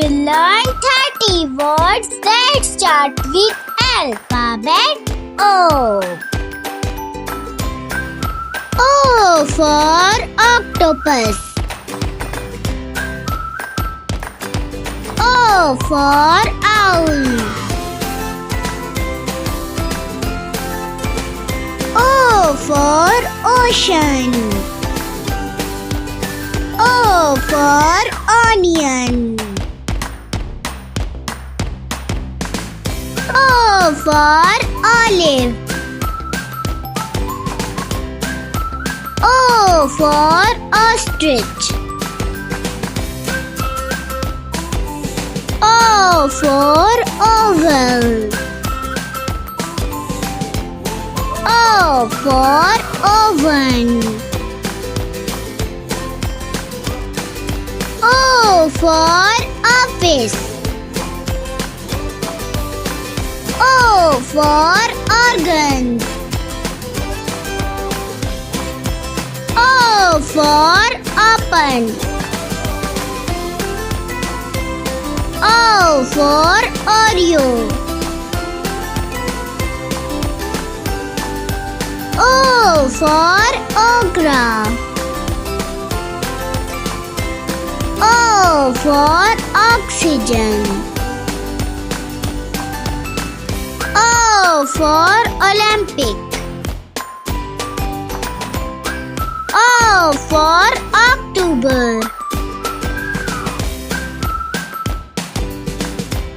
will learn 30 words that start with alphabet O. O for octopus. O for owl. O for ocean. O for onion. O for olive. O for ostrich. O for oval. O for oven. O for office. O for organ. O for open. O for Oreo. O for okra. O for oxygen. O for Olympic. O for October.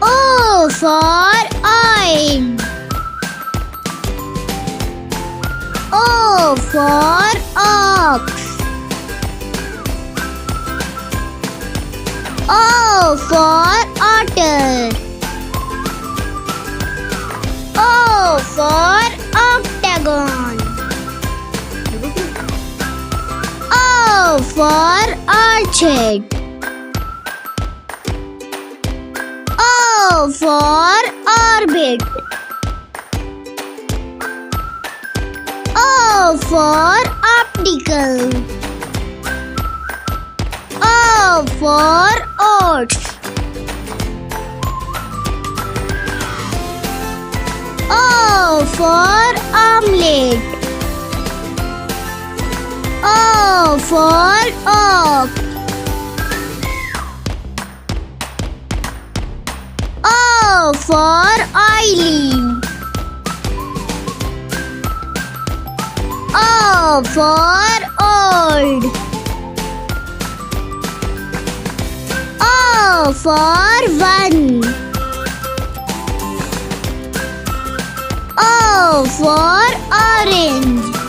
O for oil. O for ox. O for otter. O for octagon. O for orchid. O for orbit. O for optical. O for oats. O for omelette. O for oak. O for oily. O for old. O for one. O for orange.